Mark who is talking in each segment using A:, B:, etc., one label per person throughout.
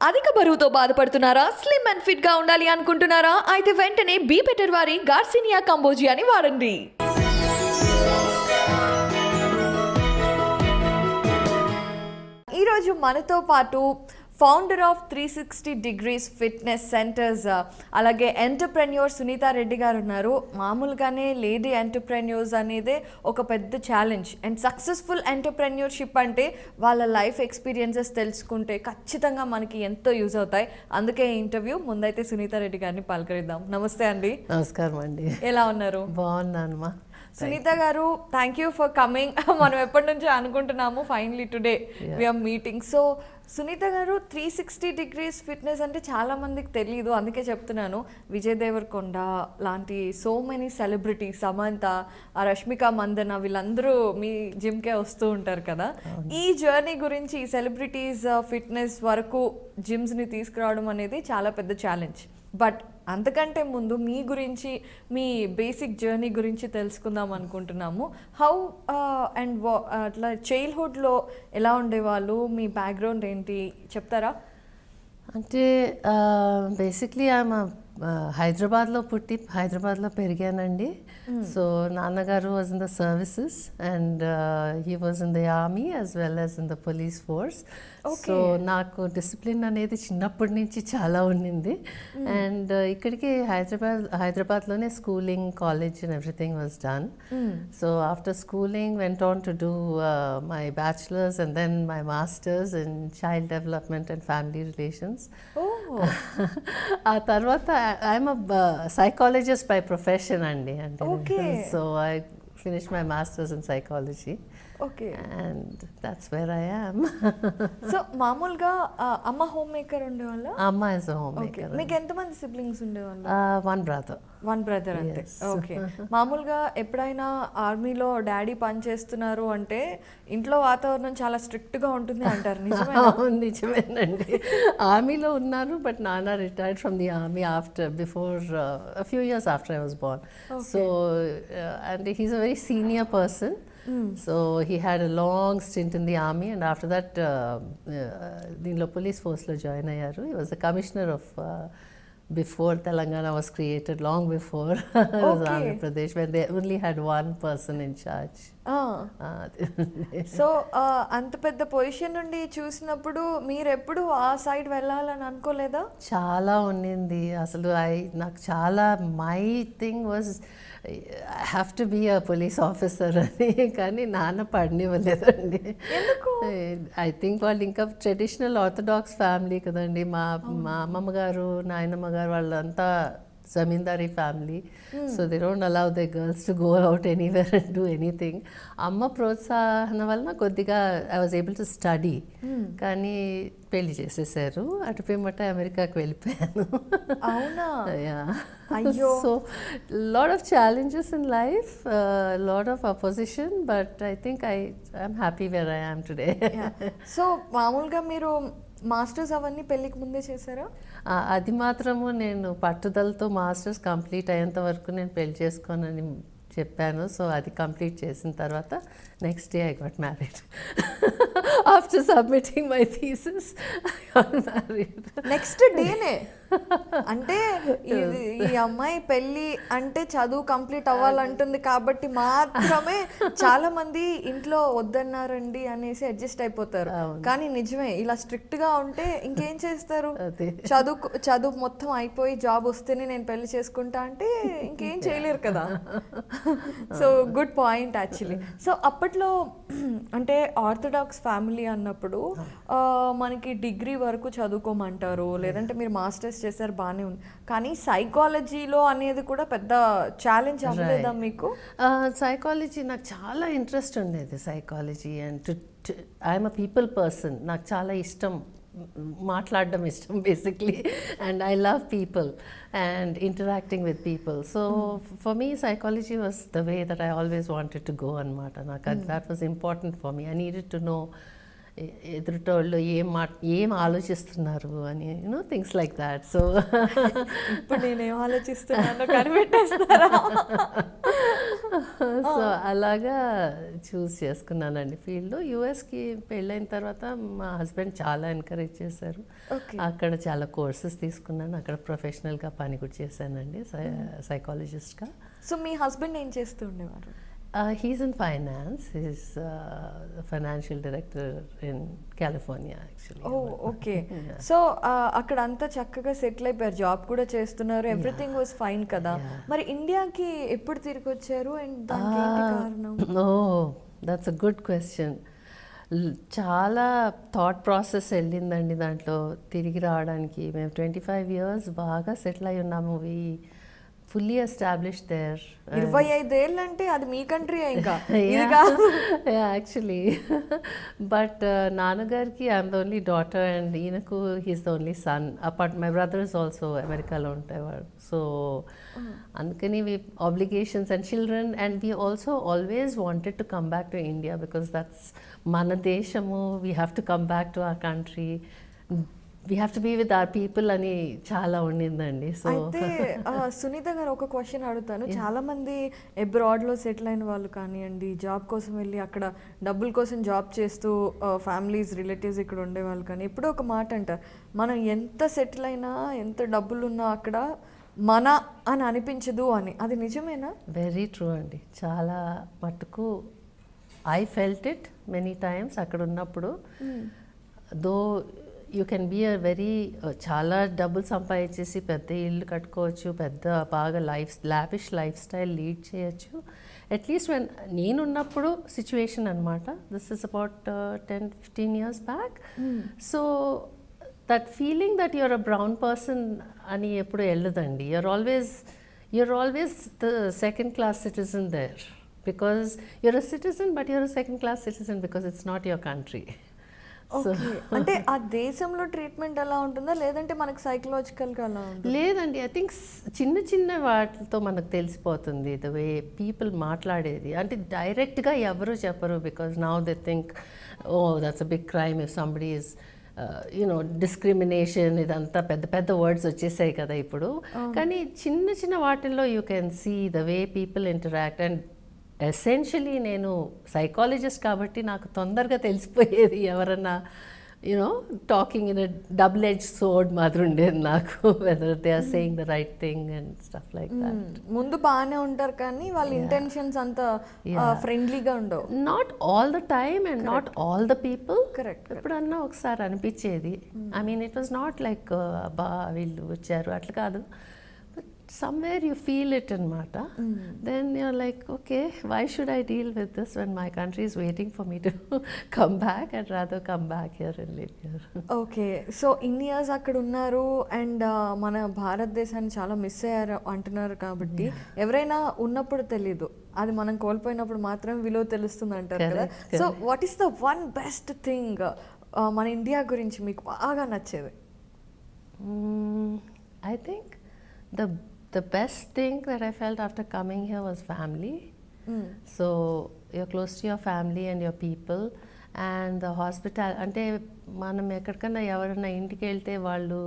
A: అధిక బరువుతో బాధపడుతున్నారా? స్లిమ్ అండ్ ఫిట్ గా ఉండాలి అనుకుంటున్నారా? అయితే వెంటనే బీ బెటర్ వారి గార్సినియా కంబోజియాని వాడండి. ఈరోజు మనతో పాటు founder of 360 degrees fitness centres అలాగే ఎంటర్ప్రెన్యూర్ సునీత రెడ్డి గారు ఉన్నారు. మామూలుగానే లేడీ ఎంటర్ప్రెన్యూర్స్ అనేది ఒక పెద్ద ఛాలెంజ్. అండ్ సక్సెస్ఫుల్ ఎంటర్ప్రెన్యూర్షిప్ అంటే వాళ్ళ లైఫ్ ఎక్స్పీరియన్సెస్ తెలుసుకుంటే ఖచ్చితంగా మనకి ఎంతో యూజ్ అవుతాయి. అందుకే ఇంటర్వ్యూ. ముందైతే సునీత రెడ్డి గారిని పలకరిద్దాం. నమస్తే అండి.
B: నమస్కారం అండి.
A: ఎలా ఉన్నారు?
B: బాగున్నానమ్మా.
A: సునీత గారు, థ్యాంక్ యూ ఫర్ కమింగ్. మనం ఎప్పటి నుంచో అనుకుంటున్నాము, finally today we are meeting. So Sunitha garu, 360 degrees fitness అంటే చాలా మందికి తెలియదు, అందుకే చెప్తున్నాను. విజయ్ దేవరకొండ లాంటి so many celebrity, Samantha, Rashmika Mandanna, వీళ్ళందరూ మీ జిమ్కే వస్తూ ఉంటారు కదా. ఈ జర్నీ గురించి, సెలబ్రిటీస్ ఫిట్నెస్ వరకు జిమ్స్ని తీసుకురావడం అనేది చాలా పెద్ద ఛాలెంజ్. బట్ అంతకంటే ముందు మీ గురించి, మీ బేసిక్ జర్నీ గురించి తెలుసుకుందాం అనుకుంటున్నాము. హౌ అండ్ అట్లా చైల్డ్హుడ్లో ఎలా ఉండేవాళ్ళు, మీ బ్యాక్గ్రౌండ్ ఏంటి చెప్తారా?
B: అంటే బేసిక్లీ ఆమె హైదరాబాద్లో పుట్టి హైదరాబాద్లో పెరిగానండి. సో నాన్నగారు was in the services and he was in the army as well as in the police force. So నాకు డిసిప్లిన్ అనేది చిన్నప్పటి నుంచి చాలా ఉండింది. అండ్ ఇక్కడికి హైదరాబాద్లోనే schooling, college and everything was done. So after schooling went on to do my bachelors and then my masters in child development and family relations. ఆ తర్వాత ఐఎమ్ సైకాలజిస్ట్ బై ప్రొఫెషన్ అండి. అంటే so I finished my master's in psychology.
A: Okay.
B: And that's where I am.
A: So మామూలుగా అమ్మ home maker ఉండేవాళ్ళ?
B: అమ్మ is a homemaker.
A: మీకు ఎంతమంది siblings ఉండేవాళ్ళు?
B: One brother.
A: వన్ బ్రదర్ అంతే. ఓకే. మామూలుగా ఎప్పుడైనా ఆర్మీలో డాడీ పని చేస్తున్నారు అంటే ఇంట్లో వాతావరణం చాలా స్ట్రిక్ట్గా ఉంటుంది అంటారు,
B: నిజమేనండి. ఆర్మీలో ఉన్నారు, బట్ నాన్న retired from the army before a few years after I was born. So and he's a very senior person. So he had a long stint in the army and after that దీనిలో police force లో join అయ్యారు. He was the commissioner of before Telangana was created, long before Andhra Pradesh, when they only had one person in charge.
A: So అంత పెద్ద position నుండి చూసినప్పుడు మీరు ఎప్పుడు ఆ సైడ్ వెళ్ళాలని అనుకోలేదా?
B: చాలా ఉండింది అసలు. నాకు చాలా my thing was I have to be a police officer అని, కానీ నాన్న పడనివ్వలేదండి. ఐ థింక్ వాళ్ళు ఇంకా ట్రెడిషనల్ ఆర్థడాక్స్ ఫ్యామిలీ కదండి. మా అమ్మమ్మ గారు, నాయనమ్మ గారు వాళ్ళంతా zamindari family. So they don't allow the girls to go out anywhere and do anything. అమ్మ ప్రోత్సాహన వలన కొద్దిగా I was able to study. కానీ పెళ్లి చేసేసారు. అటు పిమ్మట అమెరికాకి వెళ్ళిపోయాను.
A: అవునా?
B: అయ్యో. So lot of challenges in life, lot of opposition, but I think I'm happy where I am today.
A: So మామూలుగా మీరు మాస్టర్స్ అవన్నీ పెళ్ళికి ముందే చేశారా?
B: అది మాత్రము నేను పట్టుదలతో మాస్టర్స్ కంప్లీట్ అయ్యేంత వరకు నేను పెళ్లి చేసుకోనని చెప్పాను. సో అది కంప్లీట్ చేసిన తర్వాత next day I got married. After submitting my thesis I got married.
A: Next డేనే? అంటే ఈ అమ్మాయి పెళ్ళి అంటే చదువు కంప్లీట్ అవ్వాలంటుంది కాబట్టి మాత్రమే చాలా మంది ఇంట్లో వద్దన్నారండి అనేసి అడ్జస్ట్ అయిపోతారు. కానీ నిజమే, ఇలా స్ట్రిక్ట్ గా ఉంటే ఇంకేం చేస్తారు? చదువు మొత్తం అయిపోయి జాబ్ వస్తేనే నేను పెళ్లి చేసుకుంటా అంటే ఇంకేం చేయలేరు కదా. So good point actually. So అప్పట్లో అంటే ఆర్థడాక్స్ ఫ్యామిలీ అన్నప్పుడు మనకి డిగ్రీ వరకు చదువుకోమంటారు, లేదంటే మీరు మాస్టర్స్ చేశారు, బాగానే ఉంది. కానీ సైకాలజీలో అనేది కూడా పెద్ద ఛాలెంజ్ అవ్వలేదా మీకు?
B: సైకాలజీ నాకు చాలా ఇంట్రెస్ట్ ఉండేది. Psychology and I'm a people person. నాకు చాలా ఇష్టం, మాట్లాడడం ఇష్టం basically, and I love people and interacting with people. So for me psychology was the way that I always wanted to go anamata. That was important for me. I needed to know ఎదురుటోళ్ళు ఏం ఆలోచిస్తున్నారు అని, things like that. So
A: ఇప్పుడు నేనేం ఆలోచిస్తున్నానో కనిపెట్టేస్తారా?
B: So అలాగా చూస్ చేసుకున్నానండి field. యూఎస్కి పెళ్ళైన తర్వాత మా హస్బెండ్ చాలా ఎంకరేజ్ చేశారు. అక్కడ చాలా కోర్సెస్ తీసుకున్నాను, అక్కడ ప్రొఫెషనల్గా పని కూడా చేశానండి, సైకాలజిస్ట్గా.
A: సో మీ హస్బెండ్ ఏం చేస్తూ ఉండేవారు?
B: He's in finance. He's a financial director in California, actually.
A: Oh okay. So అక్కడ అంతా చక్కగా సెటిల్ అయిపోయారు, జాబ్ కూడా చేస్తున్నారు, ఎవ్రీథింగ్ వాజ్ ఫైన్ కదా. మరి ఇండియాకి ఎప్పుడు తిరిగి వచ్చారు అండ్ దానికి ఏంటి కారణం?
B: That's a good question. చాలా థాట్ ప్రాసెస్ వెళ్ళిందండి దాంట్లో తిరిగి రావడానికి. మేము 25 years బాగా సెటిల్ అయి ఉన్నాము. Fully establish there.
A: 25 ఏళ్ళు అంటే అది మీ కంట్రీ ఇంకా.
B: యాక్చువల్లీ బట్ నాన్నగారికి I'm the only daughter and ఈయనకు he's the only son. Apart my brother is also అమెరికాలో ఉంటారు. సో అందుకని we obligations and children and we also always wanted to come back to India because that's మన దేశము. We have to come back to our country, we have to be with our people అని చాలా ఉండిందండి. So
A: అయితే సునీత గారు ఒక question అడుగుతాను. చాలా మంది అబ్రాడ్లో సెటిల్ అయిన వాళ్ళు కానివ్వండి, జాబ్ కోసం వెళ్ళి అక్కడ డబ్బుల కోసం జాబ్ చేస్తూ ఫ్యామిలీస్ రిలేటివ్స్ ఇక్కడ ఉండేవాళ్ళు కానీ ఎప్పుడో ఒక మాట అంటారు, మనం ఎంత సెటిల్ అయినా ఎంత డబ్బులు ఉన్నా అక్కడ మన అని అనిపించదు అని. అది నిజమేనా?
B: వెరీ ట్రూ అండి. చాలా మటుకు I felt it many times అక్కడ ఉన్నప్పుడు. Though you can be a very చాలా డబ్బులు సంపాదించేసి పెద్ద ఇల్లు కట్టుకోవచ్చు, పెద్ద బాగా లావిష్ లైఫ్ స్టైల్ లీడ్ చేయొచ్చు. అట్లీస్ట్ నేనున్నప్పుడు సిచ్యువేషన్ అనమాట. This is about 10-15 years back. So that feeling that you're a brown person అని ఎప్పుడు వెళ్ళదండి. You're always the second class citizen there because you're a citizen, but you're a second class citizen because it's not your country.
A: అంటే ఆ దేశంలో treatment ఎలా ఉంటుందా లేదంటే మనకు సైకలాజికల్గా అలా ఉంటుంది?
B: లేదండి, ఐ థింక్ చిన్న చిన్న వాటితో మనకు తెలిసిపోతుంది ద వే పీపుల్ మాట్లాడేది. అంటే డైరెక్ట్గా ఎవరు చెప్పరు because now they think oh that's a big crime if somebody is you know discrimination, ఇదంతా పెద్ద పెద్ద వర్డ్స్ వచ్చేసాయి కదా ఇప్పుడు. కానీ చిన్న చిన్న వాటిల్లో you can see the way people interact. And essentially నేను సైకాలజిస్ట్ కాబట్టి నాకు తొందరగా తెలిసిపోయేది ఎవరన్నా you know talking in double edge sword మాత్రం ఉండేది నాకు, whether they are saying the right thing and stuff like that.
A: ముందు బాగానే ఉంటారు కానీ వాళ్ళ ఇంటెన్షన్స్ అంత ఫ్రెండ్లీగా ఉండవు.
B: Not all the time and not all the people.
A: Correct.
B: ఎప్పుడన్నా ఒకసారి అనిపించేది. I mean it was not like బా వీళ్ళు వచ్చారు అట్లా కాదు, somewhere you feel it anamata. Then you're like, okay, why should I deal with this when my country is waiting for me to come back? I'd rather come back here and live here.
A: Okay, so ఇన్ని years అక్కడ ఉన్నారు and మన భారతదేశాన్ని చాలా miss అయ్యారు అంటున్నారు కాబట్టి ఎవరైనా ఉన్నప్పుడు తెలీదు, అది మనం కోల్పోయినప్పుడు మాత్రం విలువ తెలుస్తుంది అంటారు కదా. So what is the one best thing మన ఇండియా గురించి మీకు బాగా నచ్చేది?
B: I think the best thing that I felt after coming here was family. So you're close to your family and your people and the hospital. అంటే మనం ఎక్కడికన్నా ఎవరైనా ఇంటికి వెళ్తే వాళ్ళు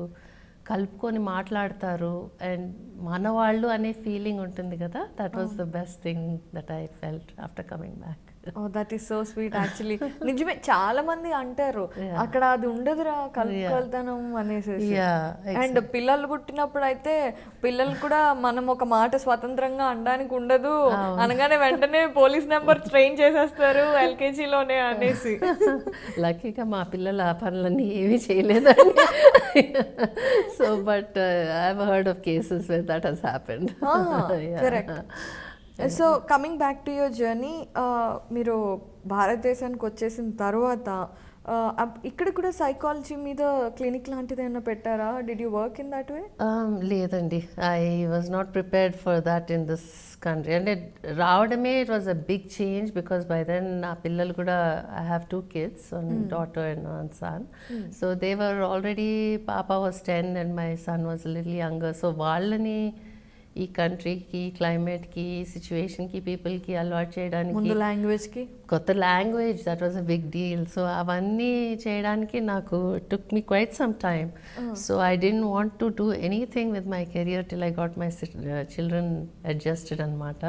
B: కలుపుకొని మాట్లాడతారు అండ్ మన వాళ్ళు అనే ఫీలింగ్ ఉంటుంది కదా. That was the best thing that I felt after coming back.
A: That is so sweet actually. నిజమే, చాలా మంది అంటారు అక్కడ అది ఉండదురా కలుపుకొల్తనం అనేసి. అండ్ పిల్లలు పుట్టినప్పుడు అయితే పిల్లలు కూడా మనం ఒక మాట స్వతంత్రంగా అనడానికి ఉండదు, అనగానే వెంటనే పోలీస్ నెంబర్ ట్రైన్ చేసేస్తారు ఎల్కేజీలోనే అనేసి.
B: లక్కీగా మా పిల్లలు ఆ పనులన్నీ ఏమీ చేయలేదండి. So but I have heard of cases where that has happened.
A: Correct. So coming back to your journey, మీరు భారతదేశానికి వచ్చేసిన తర్వాత ఇక్కడ కూడా సైకాలజీ మీద క్లినిక్ లాంటిది ఏమైనా పెట్టారా? Did you work in that way?
B: లేదండి, I was not prepared for that in this country. అంటే రావడమే it was a big change because by then నా పిల్లలు కూడా I have 2 kids, one daughter and one son. So they were already, Papa was 10 and my son was a little younger. So వాళ్ళని ఈ కంట్రీకి, క్లైమేట్కి, సిచ్యువేషన్కి, పీపుల్కి అలవాటు చేయడానికి,
A: ముందు లాంగ్వేజ్కి,
B: కొత్త language, that was a big deal. So అవన్నీ చేయడానికి నాకు took me quite some time. So I didn't want to do anything with my career till I got my children adjusted అనమాట.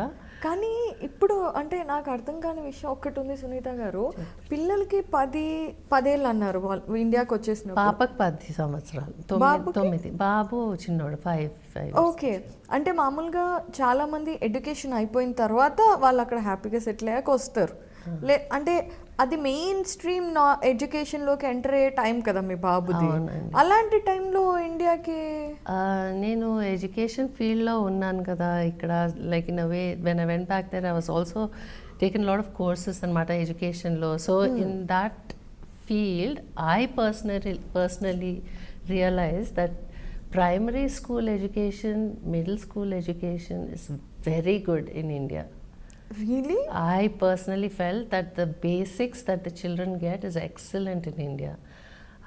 A: కానీ ఇప్పుడు అంటే నాకు అర్థం కాని విషయం ఒక్కటి ఉంది సునీత గారు, పిల్లలకి 10 అన్నారు వాళ్ళు ఇండియాకి వచ్చేసిన.
B: పాపకు 10 సంవత్సరాలు, 9. బాబు చిన్నోడు 5.
A: ఓకే, అంటే మామూలుగా చాలా మంది ఎడ్యుకేషన్ అయిపోయిన తర్వాత వాళ్ళు అక్కడ హ్యాపీగా సెటిల్ అయ్యాక వస్తారు. అంటే అది మెయిన్ స్ట్రీమ్ నా ఎడ్యుకేషన్లోకి ఎంటర్ అయ్యే టైం కదా మీ బాబుది. అలాంటి టైంలో ఇండియాకి
B: నేను ఎడ్యుకేషన్ ఫీల్డ్లో ఉన్నాను కదా ఇక్కడ. Like in a way when I went back there I was also taken lot of courses అనమాట ఎడ్యుకేషన్లో. So in that field I personally realise that primary school education, middle school education is very good in India.
A: Really?
B: I personally felt that the basics that the children get is excellent in India.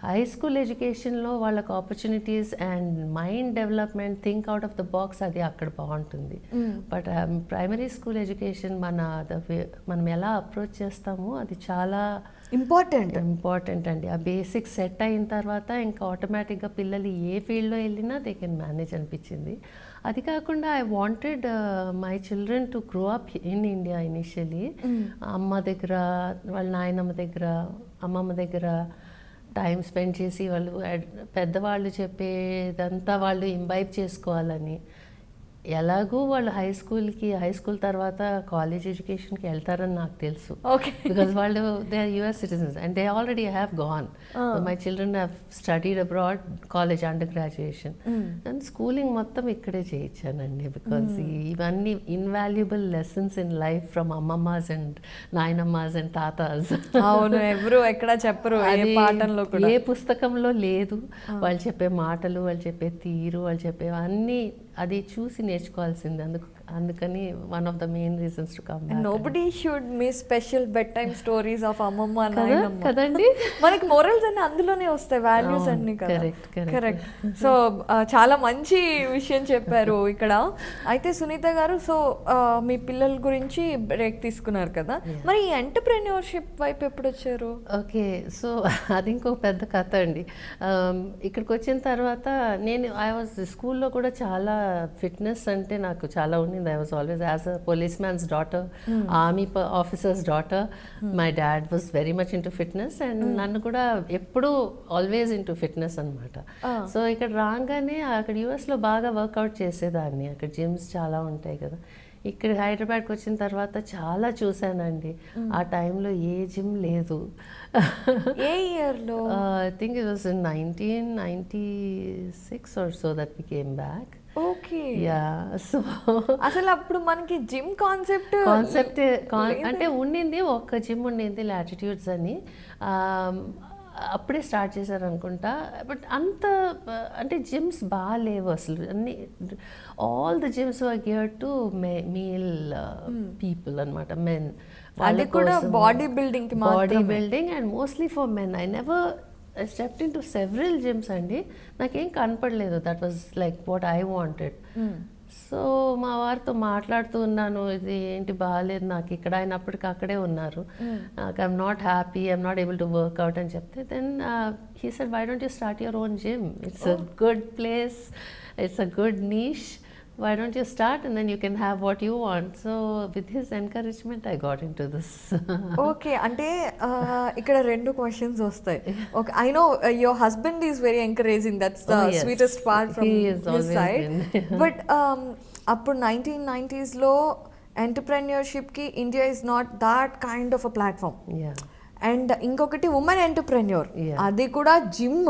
B: High school education lo వాళ్ళకి opportunities and mind development, think out of the box అది అక్కడ బాగుంటుంది. But primary school education మనం ఎలా approach చేస్తామో అది చాలా important అండి. ఆ బేసిక్స్ సెట్ అయిన తర్వాత ఇంకా ఆటోమేటిక్గా పిల్లలు ఏ ఫీల్డ్లో వెళ్ళినా దే కెన్ మేనేజ్ అనిపించింది. అది కాకుండా I wanted my children to grow up in India initially. అమ్మ దగ్గర, వాళ్ళ నాయనమ్మ దగ్గర, అమ్మమ్మ దగ్గర టైం స్పెండ్ చేసి వాళ్ళు పెద్దవాళ్ళు చెప్పేదంతా వాళ్ళు ఇంబైబ్ చేసుకోవాలని. ఎలాగూ వాళ్ళు హై స్కూల్ తర్వాత కాలేజ్ ఎడ్యుకేషన్కి వెళ్తారని నాకు తెలుసు. బికాజ్ వాళ్ళు they are US citizens and they already have gone. My children have studied abroad, college under graduation and schooling మొత్తం ఇక్కడే చేయించానండి. బికాజ్ ఇవన్నీ invaluable lessons in life from అమ్మమ్మాస్ అండ్ నాయనమ్మాస్ అండ్ తాతాస్.
A: అవును, ఎవరు ఎక్కడ చెప్పరు,
B: ఏ పుస్తకంలో లేదు. వాళ్ళు చెప్పే మాటలు, వాళ్ళు చెప్పే తీరు, వాళ్ళు చెప్పేవన్నీ అది చూసి నేర్చుకోవాల్సింది. అందుకని one of the main reasons to come back.
A: Nobody should miss special bed time stories of అమ్మమ్మ నాయనమ్మ
B: కదండి.
A: మనకి మోరల్స్ అన్ని అందులోనే వస్తాయి, వాల్యూస్ అన్ని కదా. కరెక్ట్. సో చాలా మంచి విషయం చెప్పారు ఇక్కడ. అయితే సునీత గారు, సో మీ పిల్లల గురించి బ్రేక్ తీసుకున్నారు కదా, మరి ఈ ఎంటర్‌ప్రెన్యూర్‌షిప్ వైపు ఎప్పుడు వచ్చారు?
B: ఓకే, సో అది ఇంకో పెద్ద కథ అండి. ఇక్కడికి వచ్చిన తర్వాత ఐ వాజ్ స్కూల్లో కూడా చాలా ఫిట్నెస్ అంటే నాకు చాలా ఉంది. I was always, as a policeman's daughter, army officer's daughter, my dad was very much into fitness and nannu kuda eppudu always into fitness anamata. So ikkada raangane akkada US lo baga workout chesedanni. Akkada gyms chaala untayi kada. ఇక్కడ హైదరాబాద్కి వచ్చిన తర్వాత చాలా చూశానండి. ఆ టైంలో ఏ gym లేదు.
A: ఏ ఇయర్లో?
B: I think it was in 1996 or so that we came back.
A: Okay,
B: yeah. So
A: అసలు అప్పుడు మనకి జిమ్ కాన్సెప్ట్
B: అంటే ఉండింది, ఒక్క జిమ్ ఉండింది లాటిట్యూడ్స్ అని. అప్పుడే స్టార్ట్ చేశారు అనుకుంటా. బట్ అంత అంటే జిమ్స్ బాగాలేవు అసలు. అన్ని all the gyms were gear to male people అనమాట, మెన్.
A: అది కూడా body building
B: and mostly for men. I stepped into several gyms అండి, నాకేం కనపడలేదు. That was like what I wanted. So మా వారితో మాట్లాడుతూ ఉన్నాను, ఇది ఏంటి బాగాలేదు నాకు ఇక్కడ. ఆయన అప్పటికి అక్కడే ఉన్నారు. నాకు I'm not happy, I'm not able to work out అని చెప్తే then he said, why don't you start your own gym? It's a good place, it's a good niche. Why don't you start and then you can have what you want? So with his encouragement I got into this.
A: Okay, ante ikkada rendu questions vastayi. Okay, I know your husband is very encouraging. That's the sweetest part from his side. But appudu 1990s lo entrepreneurship ki India is not that kind of a platform.
B: Yeah.
A: And ఇంకొకటి women entrepreneur, అది కూడా gym.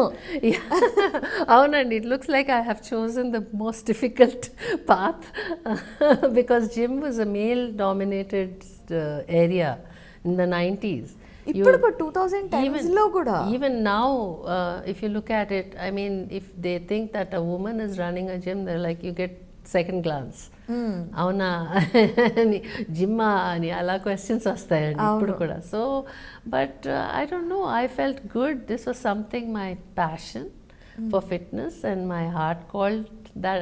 B: అవునండి, it looks like I have chosen the most difficult path because gym was a male dominated area in the 90s.
A: ఇప్పుడు 2010s లో కూడా
B: even now if you look at it, I mean if they think that a women is running a gym, they like you get second glance. అవునా జిమ్మా అని అలా questions వస్తాయండి ఇప్పుడు కూడా. So but I don't no, I felt good. This was something my passion for fitness and my heart called that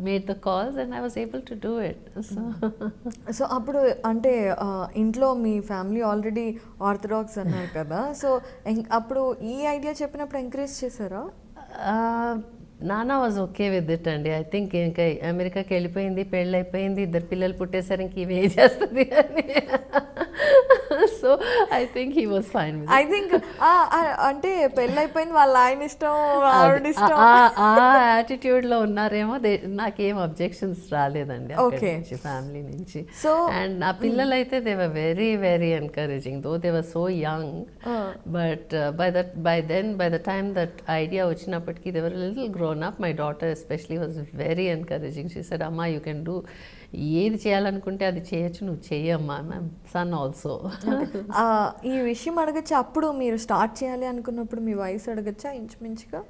B: made the calls and I was able to do it.
A: So అప్పుడు అంటే ఇంట్లో మీ family already orthodox అన్నారు కదా, so అప్పుడు ఈ idea చెప్పినప్పుడు encourage చేశారా?
B: నానా వాజ్ ఓకే విత్ ఇట్ అండి. ఐ థింక్ ఇంకా అమెరికాకి వెళ్ళిపోయింది, పెళ్ళి అయిపోయింది, 2 పిల్లలు పుట్టేసరికి ఇంక ఇవే చేస్తుంది అని. So I think he was fine with
A: I think అంటే పెళ్ళైపోయింది, వాళ్ళ ఆయన ఇష్టం, ఆవిడ ఇష్టం.
B: ఆ యాటిట్యూడ్లో ఉన్నారేమో. నాకేం అబ్జెక్షన్స్ రాలేదండి
A: Okay.
B: నుంచి, ఫ్యామిలీ నుంచి.
A: So,
B: అండ్ నా పిల్లలు అయితే they were very very encouraging, though they were so young. But by the time that idea వచ్చినప్పటికీ they were little grown up. My daughter especially was very encouraging. She said, అమ్మా you can do, ఏది చేయాలనుకుంటే అది చేయొచ్చు, నువ్వు చెయ్యమ్మా. My son also.
A: ఈ విషయం అడగచ్చా, అప్పుడు మీరు స్టార్ట్ చేయాలి అనుకున్నప్పుడు మీ వయసు అడగచ్చా ఇంచుమించుగా?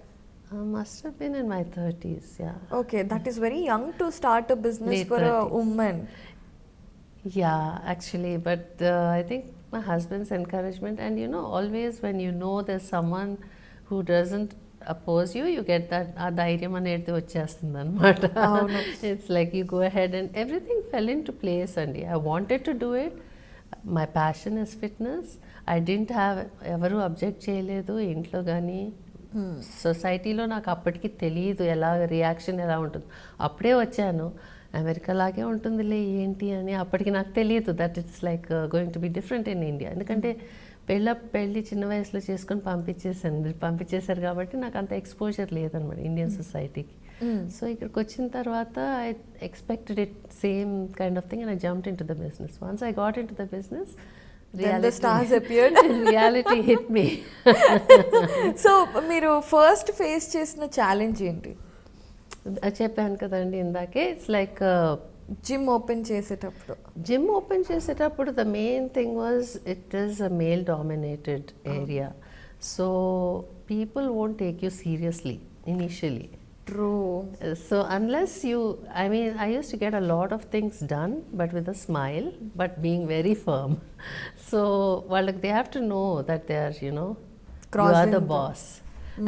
B: Must have been in my 30s, yeah.
A: Okay, that is very young to start a business
B: Late
A: for
B: 30s.
A: a woman.
B: Yeah, actually, but I think my husband's encouragement, and you know, always when you know there's someone who doesn't oppose you, you get that ధైర్యం అనేది వచ్చేస్తుంది అనమాట. It's like you go ahead and everything fell into place, and I wanted to do it. My passion is fitness. I didn't have ఎవరు object చేయలేదు ఇంట్లో కానీ సొసైటీలో. నాకు అప్పటికి తెలియదు ఎలా రియాక్షన్ ఎలా ఉంటుంది. అప్పుడే వచ్చాను, అమెరికా లాగే ఉంటుందిలే ఏంటి అని. అప్పటికి నాకు తెలియదు that it's like going to be different in India. ఎందుకంటే పెళ్ళి చిన్న వయసులో చేసుకొని పంపించేశారు కాబట్టి నాకు అంత ఎక్స్పోజర్ లేదనమాట ఇండియన్ సొసైటీకి. సో ఇక్కడికి వచ్చిన తర్వాత I expected it same kind of thing and I jumped in to the business. Once I got in to the business,
A: Then the stars appeared.
B: reality hit me.
A: So మీరు first face చేసిన challenge ఏంటి?
B: చెప్పాను కదండి ఇందాకే, it's like
A: gym open చేసేటప్పుడు.
B: Gym open చేసేటప్పుడు the main thing was it is a male dominated area. So people won't take you seriously initially.
A: True.
B: So unless you, I mean, I used to get a lot of things done, but with a smile, but being very firm. So, well, like, they have to know that they are, you know, you are the boss,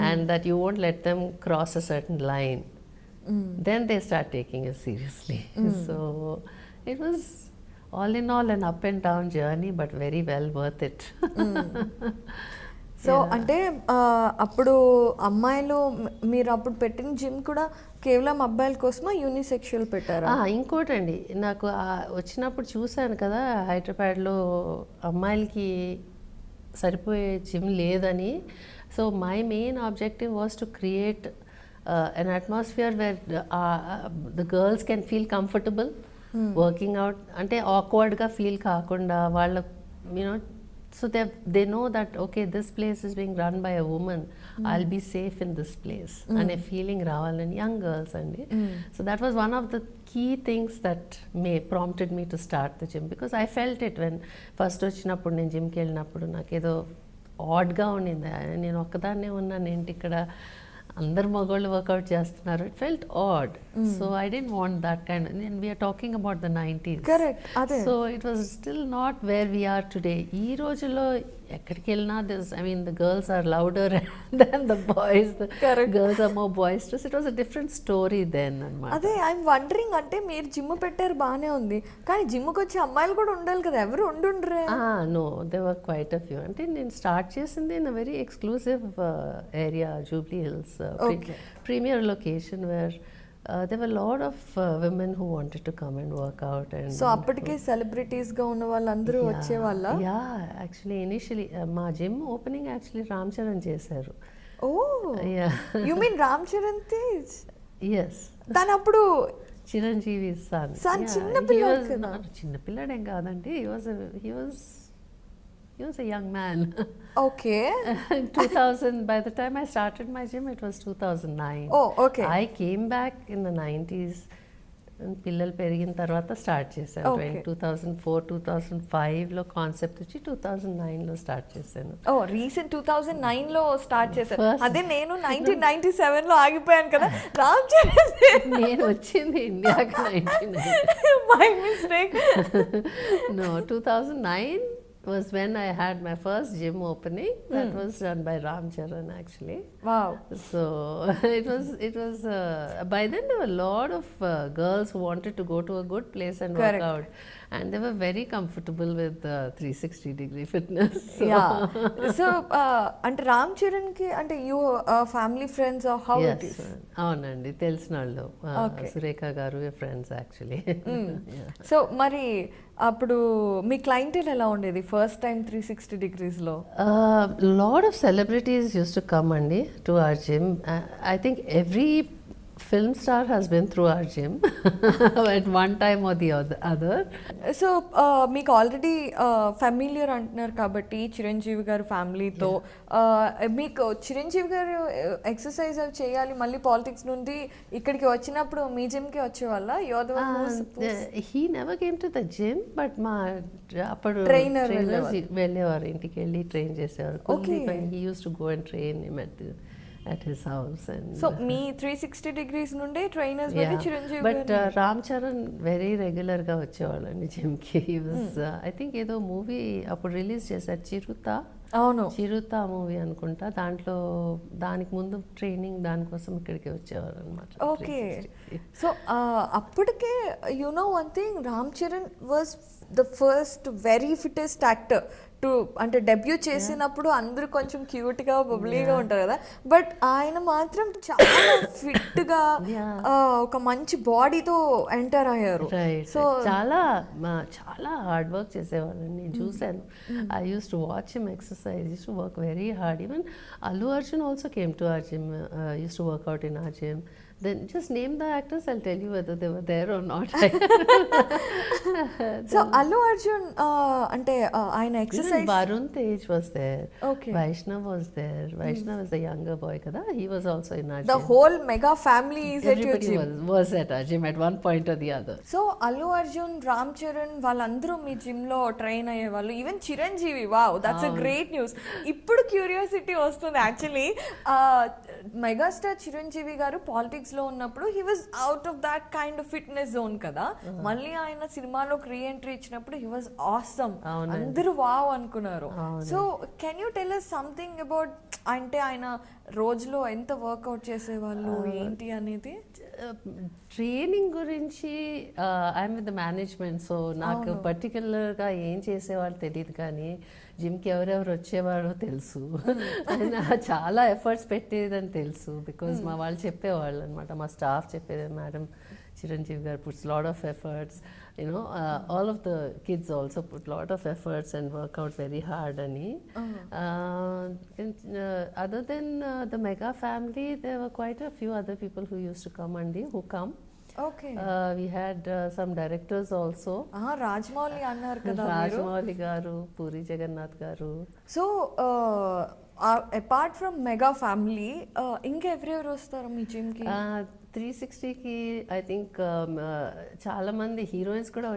B: and that you won't let them cross a certain line. Then they start taking you seriously. So, it was all in all an up and down journey, but very well worth it.
A: So అంటే అప్పుడు అమ్మాయిలు, మీరు అప్పుడు పెట్టిన gym కూడా కేవలం అబ్బాయిల కోసమా, యూనిసెక్షువల్ పెట్టారా?
B: ఇంకోటండి, నాకు వచ్చినప్పుడు చూశాను కదా హైదరాబాద్లో అమ్మాయిలకి సరిపోయే జిమ్ లేదని. So my main objective was to create an atmosphere where the girls can feel comfortable working out. అంటే awkwardగా ఫీల్ కాకుండా వాళ్ళ, you know, so they know that okay, this place is being run by a woman, I'll be safe in this place and a feeling ravalani, young girls andi. So that was one of the key things that prompted me to start the gym, because I felt it when first వచ్చినప్పుడు నేను జిమ్కి వెళ్ళినప్పుడు నాకేదో ఆడ్గా ఉండింది. నేను ఒక్కదాన్నే ఉన్నాను ఏంటి ఇక్కడ, అందరు మగవాళ్ళు వర్కౌట్ చేస్తున్నారు. It felt odd. So I didn't want that kind. And we're talking about the 90s.
A: Correct. అదే.
B: So it was still not where we're today. ఈ రోజుల్లో ఎక్కడికి వెళ్ళినా this, I mean, the girls are louder than the boys, the girls are more boisterous. It was a different story then అన్నమాట.
A: అదే I'm wondering, అంటే మీరు gym పెట్టారు బాగానే ఉంది, కానీ జిమ్కి వచ్చే అమ్మాయిలు కూడా ఉండాలి కదా, ఎవరు ఉండుండ్రే?
B: No, they were quite a few. అంటే నేను స్టార్ట్ చేసింది in a very exclusive area, Jubilee Hills, premier location where there were a lot of women who wanted to come and work out. And
A: so అప్పటికే సెలబ్రిటీస్ గా ఉన్న వాళ్ళందరూ వచ్చేవాళ్ళ?
B: యా, యాక్చువల్లీ ఇనిషియలీ మా gym opening actually Ram Charan చేశారు.
A: Oh, you mean Ram Charan Tej?
B: Yes.
A: తను అప్పుడు
B: చిరంజీవి సన్. చిన్నపిల్లాడేం కాదండి, he was a young man.
A: Okay.
B: 2000, by the time I started my gym, it was 2009.
A: Oh, okay.
B: I came back in the 90s. పిల్లలు పెరిగిన తర్వాత start చేశాను. 2004, 2005లో concept వచ్చి 2009లో start చేశాను.
A: ఓ, recent 2009లో start చేశాను. అదే నేను 1997లో ఆగిపోయాను కదా. రామ్ చరణ్
B: నేను వచ్చింది ఇండియాకి 1990.
A: My mistake.
B: No, 2009 was when I had my first gym opening. That was done by Ram Charan actually.
A: Wow.
B: So it was by then there were a lot of girls who wanted to go to a good place and work out. and they were very comfortable with 360-degree fitness. So.
A: Yeah so అంటే రామ్ చరణ్ కి అంటే you family friends how it
B: Yes,
A: is
B: అవునండి తెలిసిన వాళ్ళు
A: Okay.
B: Surekha గారు friends actually.
A: So మరి అప్పుడు మీ clientele ఎలా ఉండేది first time 360 డిగ్రీస్లో?
B: Lot of celebrities used to come andi to our gym. I think every film star has been through our gym at one time or the other.
A: So మీకు already familiar అంటున్నారు కాబట్టి చిరంజీవి గారు ఫ్యామిలీతో మీకు చిరంజీవి గారు exercise అవి చేయాలి మళ్ళీ పాలిటిక్స్ నుండి ఇక్కడికి వచ్చినప్పుడు మీ జిమ్కి వచ్చేవాళ్ళ
B: He never came to the gym, but మా అప్పుడు
A: Trainer
B: వెళ్ళేవారు ఇంటికి వెళ్ళి ట్రైన్ చేసేవారు.
A: Okay.
B: He used to go and train him at his house. And
A: so me 360 degrees నుండే ట్రైనర్స్ బట్టి Chiranjeevi
B: but Ram Charan very regular గా వచ్చేవాళ్ళండి జిమ్ కి. హీ వాజ్ ఐ థింక్ ఏదో మూవీ అప్పుడు రిలీజ్ చేశారు
A: అవును
B: చిరుత మూవీ అనుకుంటా. దాంట్లో దానికి ముందు ట్రైనింగ్ దానికోసం ఇక్కడికి వచ్చేవారు అనమాట.
A: ఓకే సో అప్పటికే you know one thing, Ram Charan was the first very fittest actor to అంటే డెబ్యూ చేసినప్పుడు అందరూ కొంచెం క్యూట్గా బబ్లీగా ఉంటారు కదా, బట్ ఆయన మాత్రం చాలా ఫిట్గా ఒక మంచి బాడీతో ఎంటర్ అయ్యారు.
B: సో చాలా చాలా హార్డ్ వర్క్ చేసేవాళ్ళని నేను చూశాను. I use to watch him exercise, use to work very hard. Even Allu Arjun also came to our gym, use to work out in our gym. Then just name the actors, I'll tell you whether they were there or not.
A: So Allu Arjun ante aina exercise,
B: Varun Tej was there.
A: Okay.
B: Vaishnav was there. Vaishnav is the younger boy kada, he was also in our
A: the
B: gym.
A: whole mega family is at your
B: Everybody
A: gym.
B: was at our gym at one point or the other.
A: So Allu Arjun, Ram Charan వాళ్ళందరూ మీ gym లో train అయ్యేవాళ్ళు. Even Chiranjeevi, wow that's a great news. ఇప్పుడు curiosity వస్తుంది actually. Megastar Chiranjeevi గారు politics లో ఉన్నప్పుడు he was out of that kind of fitness zone కదా, మళ్ళీ ఆయన సినిమాలోకి రీ ఎంట్రీ ఇచ్చినప్పుడు హీ వాజ్ ఆసమ్, అందరూ వావ్ అనుకున్నారు. So can you tell us something about, అంటే ఆయన రోజులో ఎంత వర్కౌట్ చేసేవాళ్ళు ఏంటి అనేది?
B: ట్రైనింగ్ గురించి I'm with the management, so నాకు పర్టికులర్గా ఏం చేసేవాళ్ళు తెలియదు, కానీ జిమ్కి ఎవరెవరు వచ్చేవారో తెలుసు. ఆయన చాలా ఎఫర్ట్స్ పెట్టేదని తెలుసు, బికాజ్ మా వాళ్ళు చెప్పేవాళ్ళు అనమాట, మా స్టాఫ్ చెప్పేది, మేడం చిరంజీవి గారు puts lot of efforts, you know all of the kids also put lot of efforts and work out very hard అని. Other than the mega family, there were quite a few other people who used to come and who come.
A: Okay
B: We had some directors also.
A: Rajamouli అన్నారు కదా మీరు.
B: రాజమౌళి గారు, పూరి జగన్నాథ్ గారు.
A: So apart from mega family ఇంకా ఎవరెవరు వస్తారు మీ జిమ్కి?
B: 360కి ఐ థింక్ చాలా మంది హీరోయిన్స్ కూడా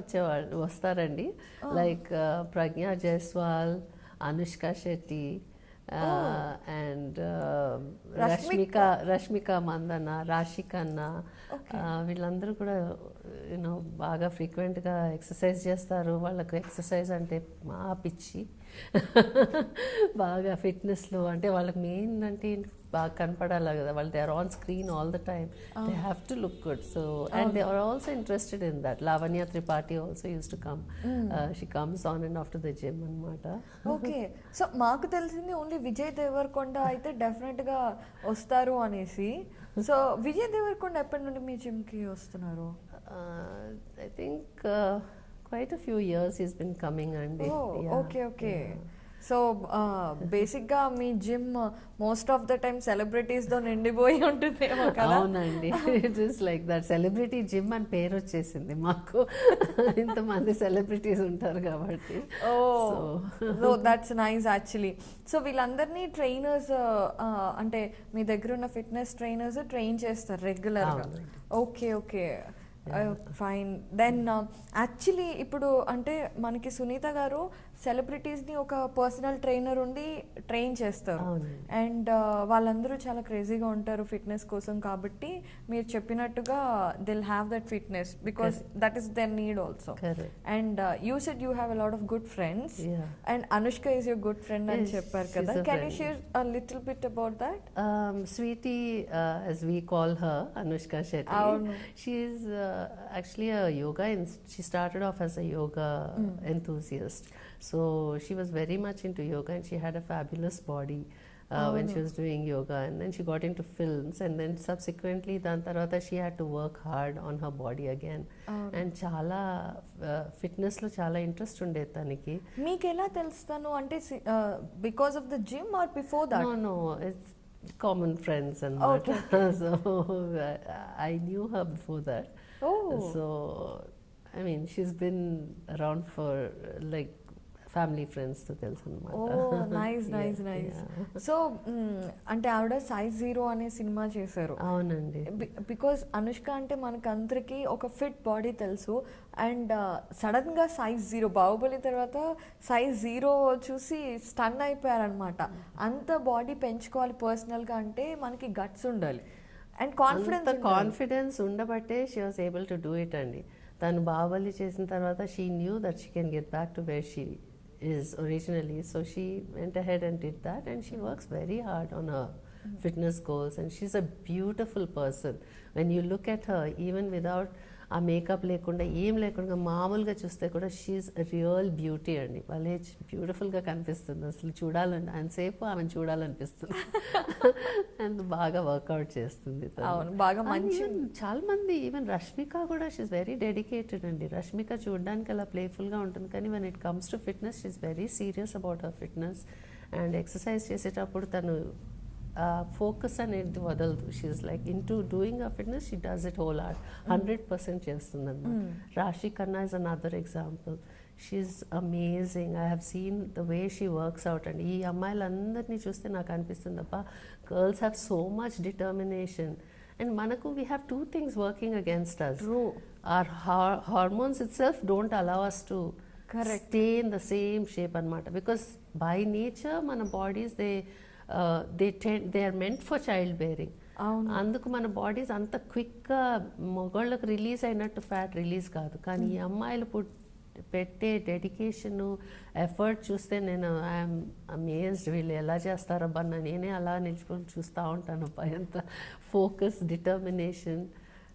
B: వస్తారండి, లైక్ ప్రజ్ఞా జైస్వాల్, అనుష్క శెట్టి, అండ్ రష్మిక మందన, రాశి ఖన్నా, వీళ్ళందరూ కూడా యూనో బాగా ఫ్రీక్వెంట్గా ఎక్సర్సైజ్ చేస్తారు. వాళ్ళకు ఎక్సర్సైజ్ అంటే మా పిచ్చి. బాగా ఫిట్నెస్లో అంటే వాళ్ళకి మెయిన్ అంటే బాగా కనపడాలి కదా, వాళ్ళు they are on screen all the time, they have to look good. So and they are also interested in that. Lavanya Tripathi also use to come, she comes on and after the gym అనమాట.
A: Okay so మాకు తెలిసింది only Vijay Devarakonda అయితే డెఫినెట్గా వస్తారు అనేసి. So Vijay Devarakonda ఎప్పటి నుండి మీ జిమ్కి వస్తున్నారు?
B: I think quite a few years he's been coming and
A: okay okay. So బేసిక్గా మీ gym most of the time సెలబ్రిటీస్తో నిండిపోయి ఉంటుందేమో కదా?
B: అవునండి, it is like that. Celebrity gym అని పేరు వచ్చేసింది మాకు, ఇంతమంది సెలబ్రిటీస్ ఉంటారు కాబట్టి.
A: So that's nice actually. So వీళ్ళందరినీ ట్రైనర్స్ అంటే మీ దగ్గర ఉన్న ఫిట్నెస్ ట్రైనర్స్ ట్రైన్ చేస్తారు రెగ్యులర్గా? Okay okay fine. Then actually ఇప్పుడు అంటే మనకి సునీత గారు సెలబ్రిటీస్ని ఒక పర్సనల్ ట్రైనర్ ఉండి ట్రైన్ చేస్తారు
B: అవునండి.
A: అండ్ వాళ్ళందరూ చాలా క్రేజీగా ఉంటారు ఫిట్నెస్ కోసం. కాబట్టి మీరు చెప్పినట్టుగా they'll have that fitness because that is their need also.
B: Correct.
A: And you said you have a lot of good friends
B: Yeah.
A: And Anushka is your good friend అని
B: Yes,
A: చెప్పారు
B: she's
A: కదా.
B: a
A: can you
B: friend.
A: Share a little bit about that?
B: Sweetie, as we call her, Anushka Shetty.
A: Avunu.
B: She is actually a yoga. She started off as a yoga enthusiast. So she was very much into yoga, and she had a fabulous body when she was doing yoga. And then she got into films, and then subsequently, dan tarvata she had to work hard on her body again. And chala fitness lo chala interest unde taniki.
A: మీకు ఎలా తెలుస్తాను అంటే because of the gym or before that?
B: No, it's common friends and
A: Okay.
B: so I knew her before that.
A: Oh.
B: So I mean, she's been around for like family friends to తెలుసు
A: ఓ
B: అనమాట.
A: Nice nice nice. So అంటే ఆవిడ size 0 అనే cinema చేశారు.
B: అవునండి.
A: Because Anushka అంటే మనకందరికి ఒక fit body తెలుసు అండ్ సడన్ గా సైజ్ 0 బాహుబలి తర్వాత సైజ్ 0 చూసి స్టన్ అయిపోయారనమాట. అంత బాడీ పెంచుకోవాలి పర్సనల్ గా అంటే మనకి గట్స్ ఉండాలి అండ్
B: కాన్ఫిడెన్స్ ఉండబట్టే she was able to do it అండి. తను బాహుబలి చేసిన తర్వాత she knew that she can get back to where she is originally, so she went ahead and did that, and she works very hard on her fitness goals, and she's a beautiful person. When you look at her, even without ఆ makeup లేకుండా ఏం లేకుండా మామూలుగా చూస్తే కూడా she real beauty అండి. వాళ్ళే బ్యూటిఫుల్గా కనిపిస్తుంది. అసలు చూడాలని అంతసేపు ఆమెను చూడాలనిపిస్తుంది. అండ్ బాగా వర్కౌట్ చేస్తుంది.
A: అవును, బాగా మంచి.
B: చాలా మంది ఈవెన్ రష్మిక కూడా షీఈ్ వెరీ డెడికేటెడ్ అండి. రష్మిక చూడడానికి అలా ప్లేఫుల్గా ఉంటుంది, కానీ when it comes to fitness she's very serious about her fitness. And exercise చేసేటప్పుడు తను ఫోకస్ అనేది వదలదు. She's like into doing a fitness, she does it whole heart 100% చేస్తుంది అన్నమాట. Rashi Khanna is another example. She's amazing. I have seen the way she works out అండి. ఈ అమ్మాయిలందరినీ చూస్తే నాకు అనిపిస్తుంది అబ్బా, girls have so much determination. And మనకు we have two things working against us. Our hormones itself don't allow us to stay in the same shape అనమాట. Because by nature మన bodies they are meant for child bearing. అందుకు మన bodies అంత క్విక్గా మొగోళ్ళకు release అయినట్టు fat release కాదు. కానీ ఈ అమ్మాయిలు పెట్టే డెడికేషన్, ఎఫర్ట్ చూస్తే నేను ఐఎమ్ అమేజ్డ్. వీళ్ళు ఎలా చేస్తారబ్బా, నేనే అలా నిలిచిపోయి చూస్తూ ఉంటాను. ఎంత focus, determination,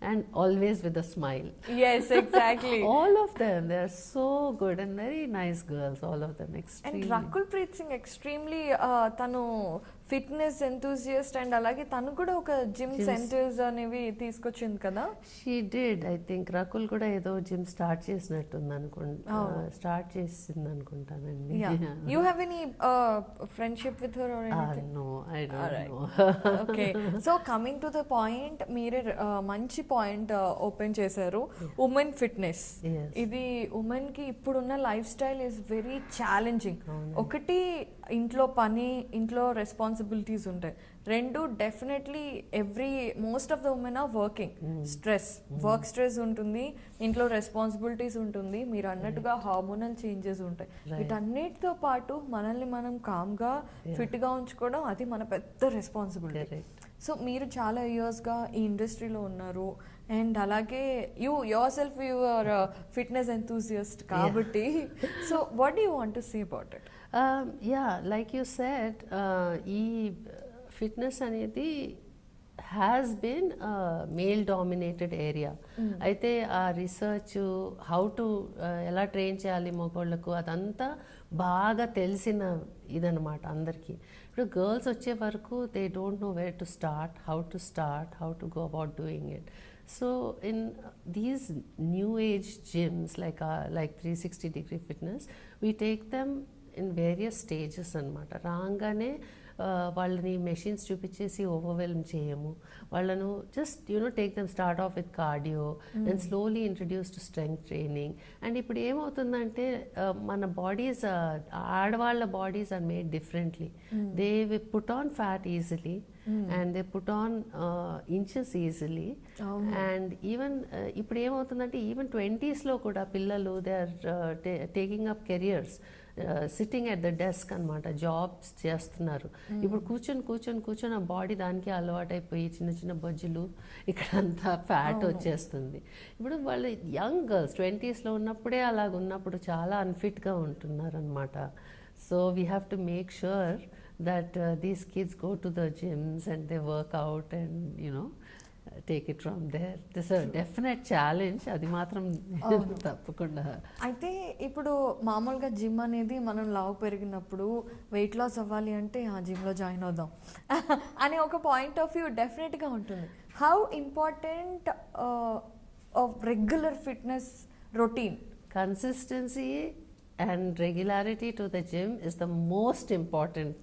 B: and always with a smile.
A: Yes, exactly.
B: All of them, they are so good and very nice girls, all of them, extremely.
A: And Rakul Preet Singh extremely tanu fitness enthusiast and అలాగే తను కూడా ఒక gym centres అనేవి తీసుకొచ్చింది కదా.
B: She did. I think Rakul కూడా ఏదో gym start చేసినట్టుంది స్టార్ట్ చేసింది అనుకుంటానండి.
A: You have any friendship with her or anything?
B: No, I don't know.
A: Okay, so coming to the point, మీరే మంచి పాయింట్ ఓపెన్ చేశారు, ఉమెన్ ఫిట్నెస్. ఇది ఉమెన్ కి ఇప్పుడున్న lifestyle is very challenging. ఒకటి ఇంట్లో పని, ఇంట్లో రెస్పాన్సిబిలిటీస్ ఉంటాయి. రెండు definitely most of the women are working. Work stress ఉంటుంది, ఇంట్లో రెస్పాన్సిబిలిటీస్ ఉంటుంది, మీరు అన్నట్టుగా హార్మోనల్ చేంజెస్ ఉంటాయి. వీటన్నిటితో పాటు మనల్ని మనం కామ్గా ఫిట్గా ఉంచుకోవడం అది మన పెద్ద రెస్పాన్సిబిలిటీ. సో మీరు చాలా ఇయర్స్గా ఈ ఇండస్ట్రీలో ఉన్నారు అండ్ అలాగే yourself your fitness enthusiast కాబట్టి, so what do you want to say about it?
B: Like you said, ఈ ఫిట్నెస్ అనేది has been male dominated area. అయితే ఆ రీసెర్చ్, హౌ టు ఎలా ట్రైన్ చేయాలి మగవాళ్ళకు, అదంతా బాగా తెలిసిన ఇదనమాట అందరికీ. ఇప్పుడు గర్ల్స్ వచ్చే వరకు they don't know where to start, how to go about doing it. So in these new age gyms like 360-degree fitness, we take them in various stages అన్నమాట. రాగానే వాళ్ళని మెషిన్స్ చూపించేసి ఓవర్వెల్మ్ చేయము. వాళ్ళను just take them start off with cardio and slowly introduce to strength training. And ఇప్పుడు ఏమవుతుందంటే మన bodies, ఆడవాళ్ళ bodies are made differently. They put on fat easily and they put on inches easily. And even ఇప్పుడు ఏమవుతుందంటే even 20s లో కూడా పిల్లలు they are taking up careers sitting at the desk అనమాట, జాబ్స్ చేస్తున్నారు. ఇప్పుడు కూర్చొని ఆ బాడీ దానికి అలవాటైపోయి చిన్న చిన్న బొజ్జులు ఇక్కడ అంతా ఫ్యాట్ వచ్చేస్తుంది. ఇప్పుడు వాళ్ళు యంగ్ గర్ల్స్ 20sలో ఉన్నప్పుడే అలాగ ఉన్నప్పుడు చాలా అన్ఫిట్గా ఉంటున్నారు అనమాట. So we have to make sure that these kids go to the gyms and they work out and take it from there. This is a definite challenge, అది మాత్రం తప్పకుండా.
A: అయితే ఇప్పుడు మామూలుగా జిమ్ అనేది మనం లావు పెరిగినప్పుడు వెయిట్ లాస్ అవ్వాలి అంటే ఆ జిమ్లో జాయిన్ అవుదాం అని ఒక పాయింట్ ఆఫ్ వ్యూ డెఫినెట్గా ఉంటుంది. How important regular fitness routine?
B: Consistency and regularity to the gym is the most important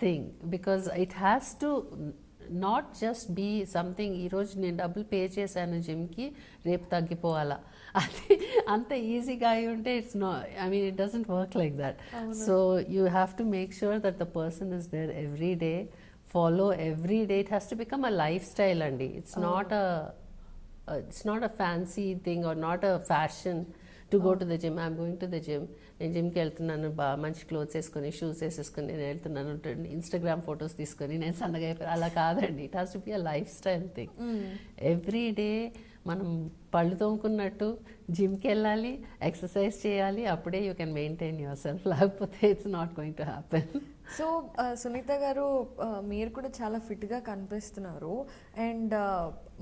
B: thing, because it has to not just be something ఈ రోజు నేను డబ్బులు పే చేశాను జిమ్కి రేపు తగ్గిపోవాలా, అది అంత ఈజీగా అయి ఉంటే it's no, I mean it doesn't work like that. So you have to make sure that the person is there every day, follow every day. It has to become a lifestyle అండి. It's not a fancy thing or not a fashion to go to the gym. I'm going to the gym. నేను జిమ్కి వెళ్తున్నాను, మంచి clothes వేసుకొని shoes వేసేసుకొని నేను వెళ్తున్నాను, Instagram photos తీసుకొని నేను సన్నగా అయిపోయి అలా కాదండి. It has to be a lifestyle thing. Every day మనం పళ్ళు తోముకున్నట్టు జిమ్కి వెళ్ళాలి, ఎక్సర్సైజ్ చేయాలి, అప్పుడే you can maintain yourself, లేకపోతే it's not going to happen.
A: So Sunitha గారు, మీరు కూడా చాలా ఫిట్గా కనిపిస్తున్నారు. అండ్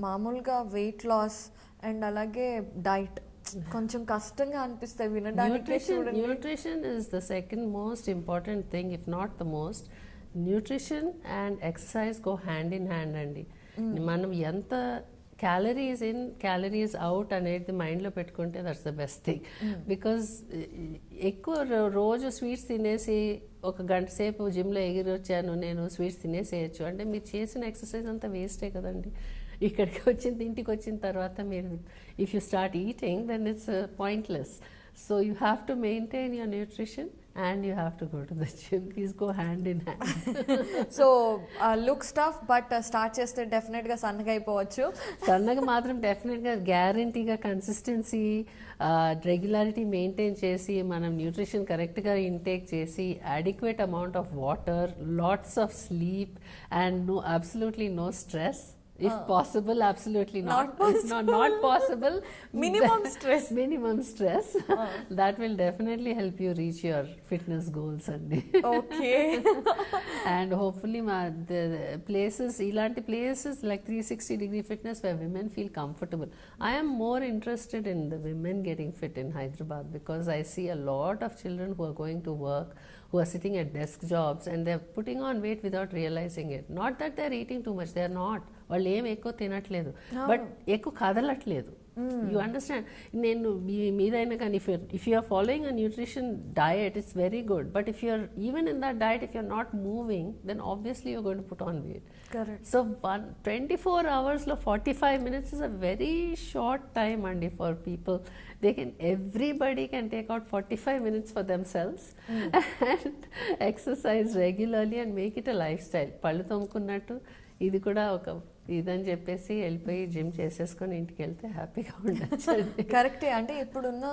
A: మామూలుగా వెయిట్ లాస్ అండ్ అలాగే డైట్ కొంచెం కష్టంగా అనిపిస్తాయి వినడానికి.
B: Nutrition is the second most important thing, if not the most. Nutrition and exercise go hand in hand అండి. మనం ఎంత క్యాలరీస్ ఇన్ క్యాలరీస్ అవుట్ అనేది మైండ్లో పెట్టుకుంటే that's the best thing. Because ఎక్కువ రోజు స్వీట్స్ తినేసి ఒక గంట సేపు జిమ్లో ఎగిరి వచ్చాను నేను, స్వీట్స్ తినేసేయచ్చు అంటే మీరు చేసిన ఎక్సర్సైజ్ అంతా వేస్టే కదండి. ఇక్కడికి ఇంటికి వచ్చిన తర్వాత మీరు if you start eating then it's pointless. So you have to maintain your nutrition and you have to go to the gym. These go hand in hand.
A: So look stuff, but start చేస్తే డెఫినెట్గా సన్నగా అయిపోవచ్చు.
B: సన్నగా మాత్రం డెఫినెట్గా గ్యారంటీగా consistency regularity maintain చేసి మనం న్యూట్రిషన్ కరెక్ట్గా ఇంటేక్ చేసి adequate amount of water, lots of sleep and no absolutely no stress. If possible, absolutely not. It's not possible.
A: Minimum stress.
B: Minimum stress. That will definitely help you reach your fitness goals.
A: Okay.
B: And hopefully, the places, ilanti places like 360-degree fitness where women feel comfortable. I am more interested in the women getting fit in Hyderabad because I see a lot of children who are going to work, who are sitting at desk jobs and they're putting on weight without realizing it. Not that they're eating too much, they're not. వాళ్ళు ఏం ఎక్కువ తినట్లేదు, but ఎక్కువ కదలట్లేదు. You understand? నేను మీదైనా కానీ if you are following a nutrition diet it's very good, but if you're even in that diet if you're not moving then obviously you're going to put on weight. So 24 hours-లో 45 minutes is a very short time అండి for people. Everybody can take out 45 minutes for themselves and exercise regularly and make it a lifestyle. పళ్ళు తోముకున్నట్టు ఇది కూడా ఒక ఇదని చెప్పేసి వెళ్ళిపోయి gym చేసేసుకొని ఇంటికి వెళ్తే హ్యాపీగా ఉండొచ్చు.
A: కరెక్టే. అంటే ఇప్పుడున్న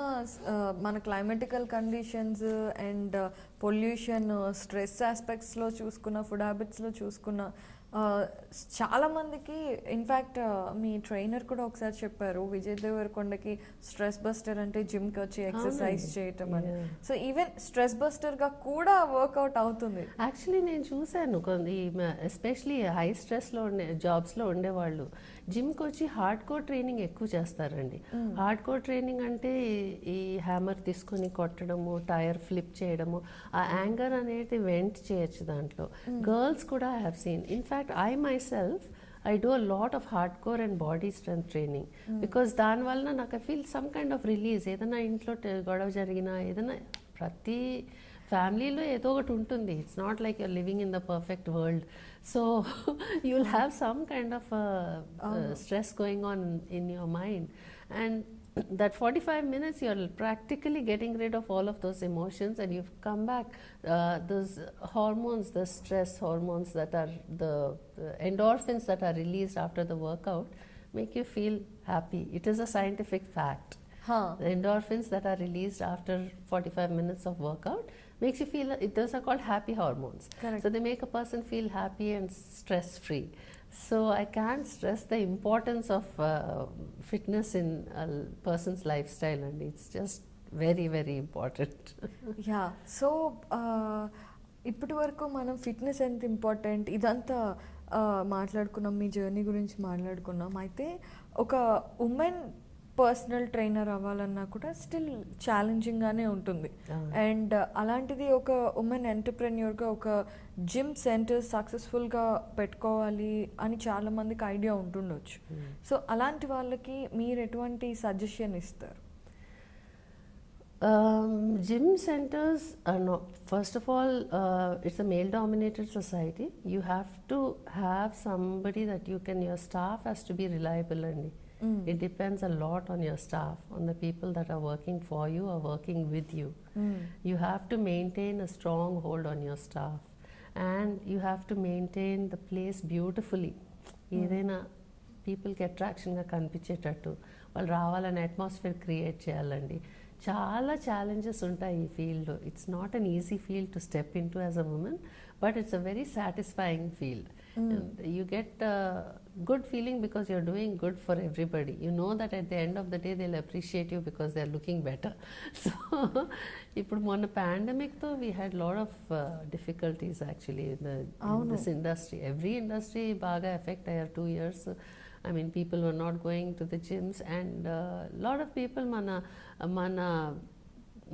A: మన climatical conditions and pollution, stress ఆస్పెక్ట్స్లో చూసుకున్న, ఫుడ్ హ్యాబిట్స్లో చూసుకున్న చాలామందికి, ఇన్ఫ్యాక్ట్ మీ ట్రైనర్ కూడా ఒకసారి చెప్పారు విజయ్ దేవరకొండకి స్ట్రెస్ బస్టర్ అంటే జిమ్కి వచ్చి ఎక్సర్సైజ్ చేయటం అని. సో ఈవెన్ స్ట్రెస్ బస్టర్గా కూడా వర్కౌట్ అవుతుంది.
B: యాక్చువల్లీ నేను చూశాను కొన్ని, ఎస్పెషలీ హై స్ట్రెస్లో ఉండే జాబ్స్లో ఉండేవాళ్ళు జిమ్కి వచ్చి హార్డ్ కోర్ ట్రైనింగ్ ఎక్కువ చేస్తారండి. హార్డ్ కోర్ ట్రైనింగ్ అంటే ఈ హ్యామర్ తీసుకొని కొట్టడము, టైర్ ఫ్లిప్ చేయడము, ఆ యాంగర్ అనేది వెంట్ చేయొచ్చు దాంట్లో. గర్ల్స్ కూడా I have scene. In fact I myself, I do a lot of hardcore and body strength training because దాని వలన నాకు I feel some kind of release. ఏదైనా ఇంట్లో గొడవ జరిగినా, ఏదైనా ప్రతి ఫ్యామిలీలో ఏదో ఒకటి ఉంటుంది. It's not like you're living in the perfect world. So you will have some kind of stress going on in your mind, and that 45 minutes you're practically getting rid of all of those emotions and you've come back. Those hormones, the stress hormones that are the endorphins that are released after the workout make you feel happy. It is a scientific fact.
A: Huh.
B: The endorphins that are released after 45 minutes of workout makes you feel, those are called happy hormones.
A: Correct.
B: So they make a person feel happy and stress free. So I can't stress the importance of fitness in a person's lifestyle, and it's just very, very important.
A: Yeah so ఇప్పటి వరకు మనం fitness ఎంత important ఇదంతా మాట్లాడుకున్నాం, మీ journey గురించి మాట్లాడుకున్నాం. అయితే ఒక ఉమెన్ పర్సనల్ ట్రైనర్ అవ్వాలన్నా కూడా స్టిల్ ఛాలెంజింగ్గానే ఉంటుంది. అండ్ అలాంటిది ఒక ఉమెన్ ఎంటర్ప్రెన్యూర్గా ఒక జిమ్ సెంటర్ సక్సెస్ఫుల్గా పెట్టుకోవాలి అని చాలామందికి ఐడియా ఉంటుండొచ్చు. సో అలాంటి వాళ్ళకి మీరు ఎటువంటి సజెషన్ ఇస్తారు?
B: Gym centers are not, first of all, it's a male dominated society. You have to have somebody that you can, your staff has to be reliable, and it depends a lot on your staff, on the people that are working for you or working with you. You have to maintain a strong hold on your staff, and you have to maintain the place beautifully. ఏదైనా పీపుల్కి అట్రాక్షన్గా కనిపించేటట్టు వాళ్ళు రావాలని atmosphere create చేయాలండి. చాలా challenges ఉంటాయి ఈ field. It's not an easy field to step in to as a women, but it's a very satisfying field. You get a good feeling because you're doing good for everybody. You know that at the end of the day they'll appreciate you because they're looking better. So ఇప్పుడు మొన్న pandemicతో we had lot of difficulties actually in this industry. Every industry బాగా affect అయ్యారు 2 years. I mean, people were not going to the gyms, and lot of people మన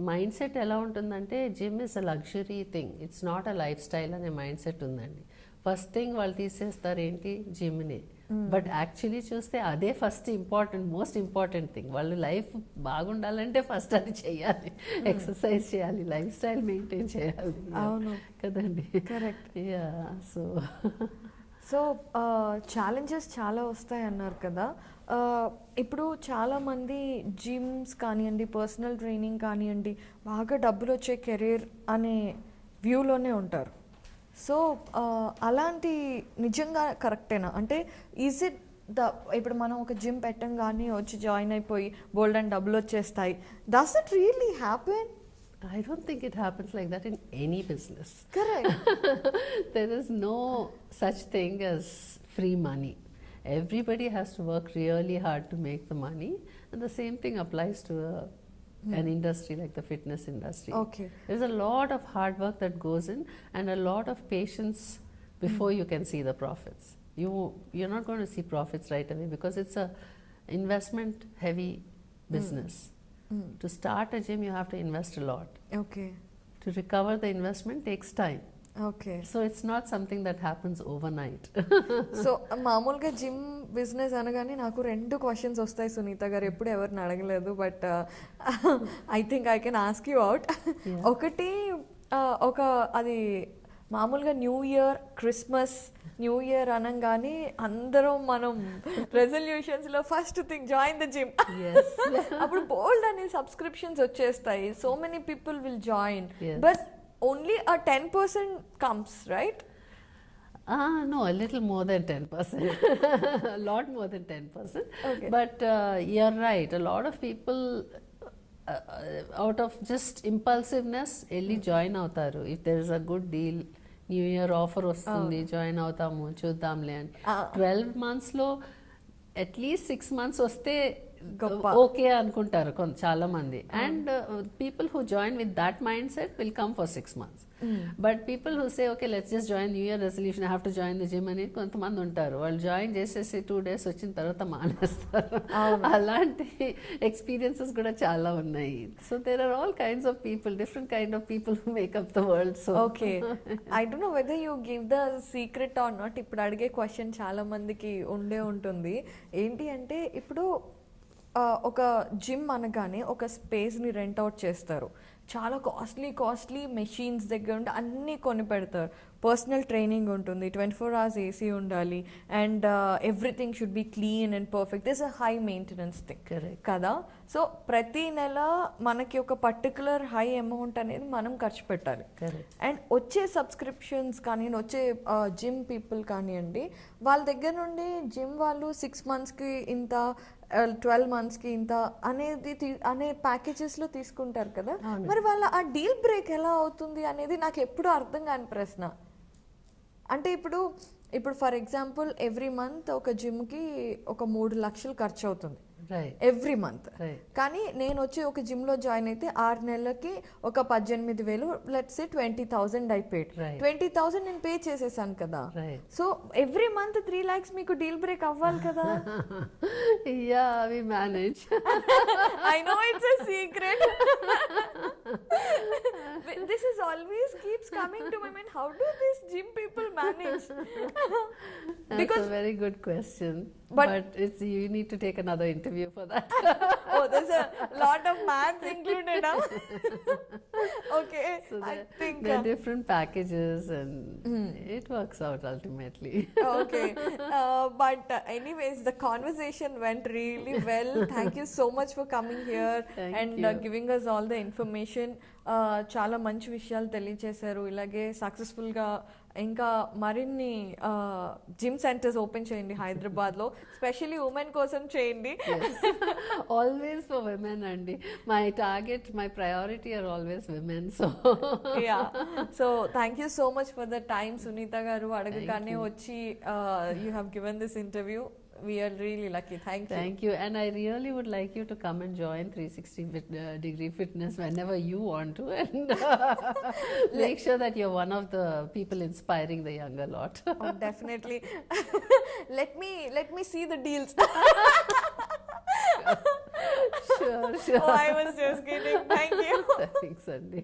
B: mind set ఎలా ఉంటుందంటే gym is a luxury thing, it's not a life style అనే mind set ఉందండి. First thing వాళ్ళు తీసేస్తారు ఏంటి, జిమ్ని. But actually చూస్తే అదే ఫస్ట్ మోస్ట్ ఇంపార్టెంట్ థింగ్. వాళ్ళు లైఫ్ బాగుండాలంటే ఫస్ట్ అది చేయాలి, ఎక్సర్సైజ్ చేయాలి, లైఫ్ స్టైల్ మెయింటైన్ చేయాలి.
A: అవును
B: కదండి,
A: కరెక్ట్.
B: యా
A: సో ఛాలెంజెస్ చాలా వస్తాయి అన్నారు కదా. ఇప్పుడు చాలామంది జిమ్స్ కానివ్వండి, పర్సనల్ ట్రైనింగ్ కానివ్వండి, బాగా డబ్బులు వచ్చే కెరీర్ అనే వ్యూలోనే ఉంటారు. సో అలాంటి నిజంగా కరెక్టేనా? అంటే ఈజ్ ఇట్ ఇప్పుడు మనం ఒక జిమ్ పెట్టంగానే వచ్చి జాయిన్ అయిపోయి బోల్డ్ అండ్ డబ్బులు వచ్చేస్తాయి, does it really happen?
B: I don't think it happens like that in any business.
A: Correct.
B: There is no such thing as free money. Everybody has to work really hard to make the money, and the same thing applies to an industry like the fitness industry.
A: Okay.
B: There's a lot of hard work that goes in, and a lot of patience before you can see the profits. You're not going to see profits right away because it's a investment heavy business. To start a gym you have to invest a lot.
A: Okay.
B: To recover the investment takes time.
A: Okay.
B: So it's not something that happens overnight.
A: So మామూలుగా gym business అనగానే నాకు 2 questions వస్తాయి సునీత గారు, ఎప్పుడు ఎవరిని అడగలేదు, but I think I can ask you out. ఒకటి ఒక అది మామూలుగా new year, Christmas, new year అనగానే అందరం మనం రెజల్యూషన్స్లో first thing join the gym. అప్పుడు బోల్డ్ అనే సబ్స్క్రిప్షన్స్ వచ్చేస్తాయి, so many people will join, but only a 10% comes, right?
B: No, a little more than 10%. A lot more than 10%.
A: Okay.
B: But you're right, a lot of people out of just impulsiveness వెళ్ళి join అవుతారు. If there is a good deal, new year offer వస్తుంది, join అవుతాము చూద్దాంలే అని. 12 monthsలో at least 6 months వస్తే okay అనుకుంటారు చాలా మంది. And people who join with that mind set will come for 6 months. But people who say okay let's just join new year resolution, I have to join the gym అని కొంతమంది ఉంటారు. వాళ్ళు join చేసేసి 2 days వచ్చిన తర్వాత మానేస్తారు. అలాంటి experiences కూడా చాలా ఉన్నాయి. So there are all kinds of people, different kind of people who make up the world. So
A: okay, I don't know whether you give the secret or not. ఇప్పుడు అడిగే క్వశ్చన్ చాలా మందికి ఉండే ఉంటుంది. ఏంటి అంటే ఇప్పుడు ఒక జిమ్ అనగానే ఒక స్పేస్ని రెంట్ అవుట్ చేస్తారు, చాలా కాస్ట్లీ మెషిన్స్ దగ్గర ఉండి అన్నీ కొని పెడతారు. పర్సనల్ ట్రైనింగ్ ఉంటుంది, 24 hours ఏసీ ఉండాలి, and everything should be clean and perfect. This a high maintenance thing కదా. సో ప్రతి నెల మనకి ఒక పర్టికులర్ హై అమౌంట్ అనేది మనం ఖర్చు పెట్టాలి. అండ్ వచ్చే సబ్స్క్రిప్షన్స్ కానీ వచ్చే జిమ్ పీపుల్ కానివ్వండి, వాళ్ళ దగ్గర నుండి జిమ్ వాళ్ళు 6 monthsకి ఇంత 12 monthsకి ఇంత అనే ప్యాకేజెస్లో తీసుకుంటారు కదా, మరి వాళ్ళ ఆ డీల్ బ్రేక్ ఎలా అవుతుంది అనేది నాకు ఎప్పుడూ అర్థం కాని ప్రశ్న. అంటే ఇప్పుడు ఫర్ ఎగ్జాంపుల్ ఎవ్రీ మంత్ ఒక జిమ్కి ఒక 3 లక్షలు ఖర్చు అవుతుంది ఎవ్రీ మంత్. కానీ నేను వచ్చి ఒక జిమ్లో జాయిన్ అయితే 6 నెలలకి ఒక 18,000, లెట్స్ సే 20,000 అయిపోయాడు. 20,000 నేను పే చేసేసాను కదా. సో ఎవ్రీ మంత్ 3 lakhs మీకు డీల్ బ్రేక్ అవ్వాలి కదా.
B: Yeah, we manage.
A: I know it's a secret. This is always keeps coming to my mind. How do these gym people manage?
B: That's a very good question. But it's you need to take another interview for that.
A: Oh, there's a lot of maths included. Okay,
B: So
A: I think
B: there are different packages and it works out ultimately.
A: Okay, but anyways, the conversation went really well. Thank you so much for coming here and giving us all the information. చాలా మంచి విషయాలు తెలియజేశారు. ఇలాగే సక్సెస్ఫుల్గా ఇంకా మరిన్ని gym centres open చేయండి హైదరాబాద్లో, స్పెషల్లీ ఉమెన్ కోసం చేయండి.
B: Always for women, Andy. My target, my priority are always women. So
A: yeah. So thank you so much for the time, Sunitha garu. అడగగానే వచ్చి you have given this interview. We are really lucky. Thank you.
B: And I really would like you to come and join 360 degree fitness whenever you want to, and make sure that you're one of the people inspiring the younger lot.
A: Oh, definitely. let me see the deals.
B: Sure.
A: Oh, I was just kidding. Thank you.
B: Thanks, Andy.